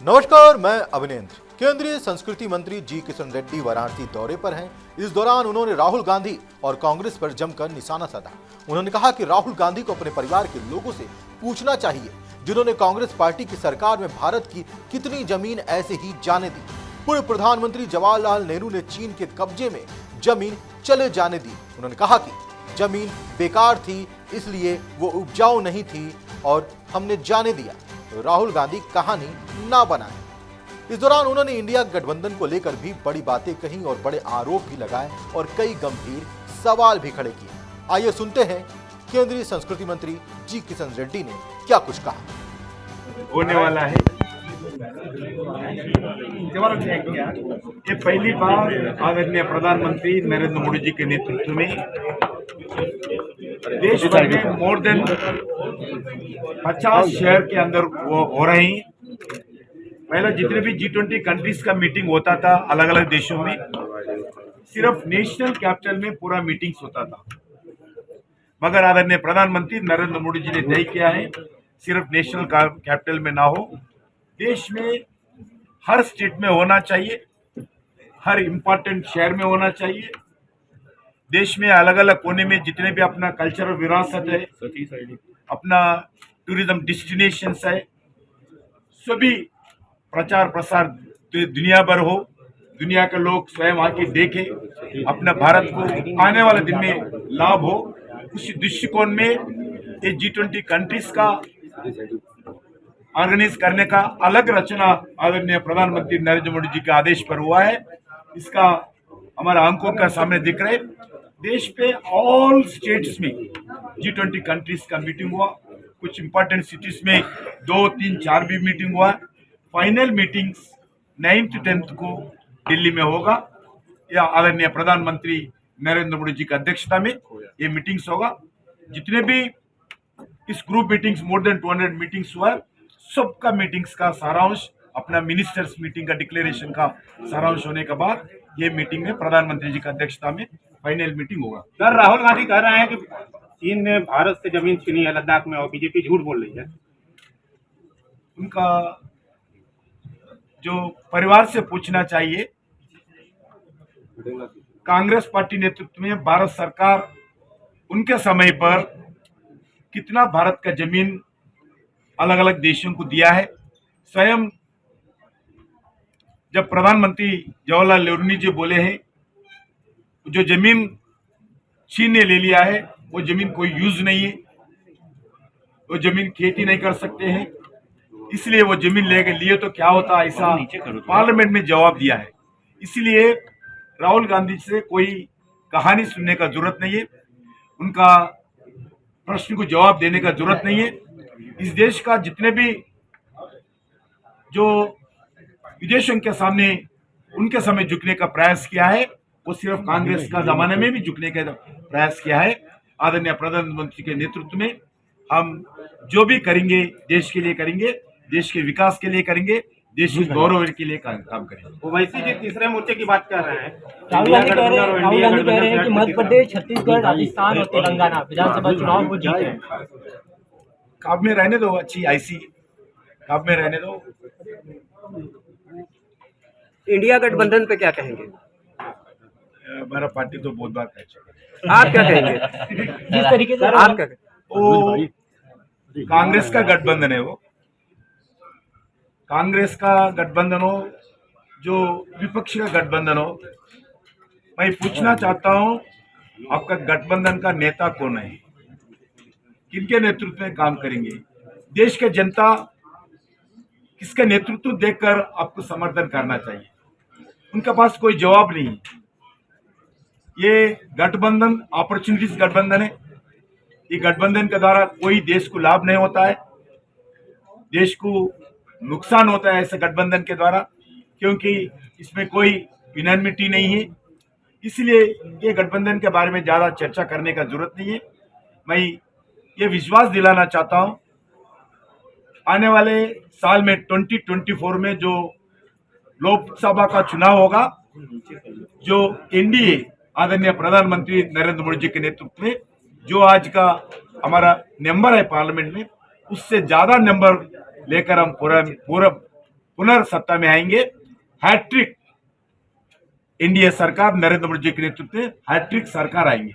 नमस्कार, मैं अभिनेंद्र। केंद्रीय संस्कृति मंत्री जी किशन रेड्डी वाराणसी दौरे पर हैं। इस दौरान उन्होंने राहुल गांधी और कांग्रेस पर जमकर निशाना साधा। उन्होंने कहा कि राहुल गांधी को अपने परिवार के लोगों से पूछना चाहिए जिन्होंने कांग्रेस पार्टी की सरकार में भारत की कितनी जमीन ऐसे ही जाने दी। पूर्व प्रधानमंत्री जवाहरलाल नेहरू ने चीन के कब्जे में जमीन चले जाने दी। उन्होंने कहा कि जमीन बेकार थी, इसलिए वो उपजाऊ नहीं थी और हमने जाने दिया। तो राहुल गांधी कहानी ना बनाए। इस दौरान उन्होंने इंडिया गठबंधन को लेकर भी बड़ी बातें कही और बड़े आरोप भी लगाए और कई गंभीर सवाल भी खड़े किए। आइए सुनते हैं केंद्रीय संस्कृति मंत्री जी किशन रेड्डी ने क्या कुछ कहा। होने वाला है ये पहली बार आदरणीय प्रधानमंत्री नरेंद्र मोदी जी के नेतृत्व में देश भर में मोर देन 50 शहर के अंदर वो हो रहे हैं। पहले जितने भी G20 कंट्रीज का मीटिंग होता था अलग अलग देशों में, सिर्फ नेशनल कैपिटल में पूरा मीटिंग्स होता था। मगर आदरणीय प्रधानमंत्री नरेंद्र मोदी जी ने तय किया है सिर्फ नेशनल कैपिटल में ना हो, देश में हर स्टेट में होना चाहिए, हर इम्पोर्टेंट शहर में होना चाहिए। देश में अलग अलग कोने में जितने भी अपना कल्चरल विरासत है, अपना टूरिज्म डेस्टिनेशंस है, सभी प्रचार प्रसार दुनिया भर हो, दुनिया के लोग स्वयं आके देखें, अपना भारत को आने वाले दिन में लाभ हो। उस दृष्टिकोण में ये G20 कंट्रीज का ऑर्गेनाइज करने का अलग रचना आदरणीय प्रधानमंत्री नरेंद्र मोदी जी के आदेश पर हुआ है। इसका हमारा आंखों का सामने दिख रहा है। देश पे ऑल स्टेट्स में G20 कंट्रीज का मीटिंग हुआ। कुछ इंपॉर्टेंट सिटीज में 2, 3, 4 भी मीटिंग हुआ। फाइनल मीटिंग्स 9th 10th को दिल्ली में होगा। या आदरणीय प्रधानमंत्री नरेंद्र मोदी जी की अध्यक्षता में ये मीटिंग्स होगा। जितने भी इस group meetings more than 200 meetings हुआ है, सबका मीटिंग्स का सारांश अपना मिनिस्टर्स मीटिंग का डिक्लेरेशन का सारांश होने के बाद ये मीटिंग में प्रधानमंत्री जी की अध्यक्षता में फाइनल मीटिंग होगा। सर, राहुल गांधी कह रहे हैं कि चीन ने भारत से जमीन छीनी है लद्दाख में और बीजेपी झूठ बोल रही है। उनका जो परिवार से पूछना चाहिए। कांग्रेस पार्टी नेतृत्व में भारत सरकार उनके समय पर कितना भारत का जमीन अलग अलग देशों को दिया है। स्वयं जब प्रधानमंत्री जवाहरलाल नेहरू जी बोले हैं जो जमीन चीन ने ले लिया है वो जमीन कोई यूज नहीं है, वो जमीन खेती नहीं कर सकते हैं, इसलिए वो जमीन लिए तो क्या होता, ऐसा पार्लियामेंट में जवाब दिया है। इसलिए राहुल गांधी से कोई कहानी सुनने का जरूरत नहीं है, उनका प्रश्न को जवाब देने का जरूरत नहीं है। इस देश का जितने भी जो विदेशों के सामने उनके समय झुकने का प्रयास किया है वो सिर्फ कांग्रेस का जमाने में भी झुकने का प्रयास किया है। आदरणीय प्रधानमंत्री के नेतृत्व में हम जो भी करेंगे देश के लिए करेंगे, देश के विकास के लिए करेंगे, देश के गौरव के लिए काम करेंगे। ओवैसी जी तीसरे मोर्चे की बात कर रहे हैं। राहुल गांधी कह रहे हैं कि मध्य प्रदेश, छत्तीसगढ़, राजस्थान और तेलंगाना विधानसभा चुनाव वो जीते हैं। काम में रहने दो, अच्छी ऐसी काम में रहने दो। इंडिया गठबंधन पे क्या कहेंगे? हमारा पार्टी तो बहुत बार कह चुका। आप क्या कहेंगे? जिस तरीके से आप क्या कहेंगे? वो कांग्रेस का गठबंधन है, वो कांग्रेस का गठबंधन हो, जो विपक्ष का गठबंधन हो। मैं पूछना चाहता हूं आपका गठबंधन का नेता कौन है, किनके नेतृत्व में काम करेंगे? देश के जनता किसका नेतृत्व देखकर आपको समर्थन करना चाहिए? उनके पास कोई जवाब नहीं है। ये गठबंधन अपॉर्चुनिटीज गठबंधन है। ये गठबंधन के द्वारा कोई देश को लाभ नहीं होता है, देश को नुकसान होता है ऐसे गठबंधन के द्वारा, क्योंकि इसमें कोई यूनानिमिटी नहीं है। इसलिए ये गठबंधन के बारे में ज्यादा चर्चा करने का जरूरत नहीं है। मैं ये विश्वास दिलाना चाहता हूं आने वाले साल में 2024 में जो लोकसभा का चुनाव होगा, जो एनडीए आदरणीय प्रधानमंत्री नरेंद्र मोदी जी के नेतृत्व में जो आज का हमारा नंबर है पार्लियामेंट में, उससे ज्यादा नंबर लेकर हम पूरा पुनर्सत्ता में आएंगे। हैट्रिक एनडीए सरकार नरेंद्र मोदी जी के नेतृत्व में हैट्रिक सरकार आएंगे।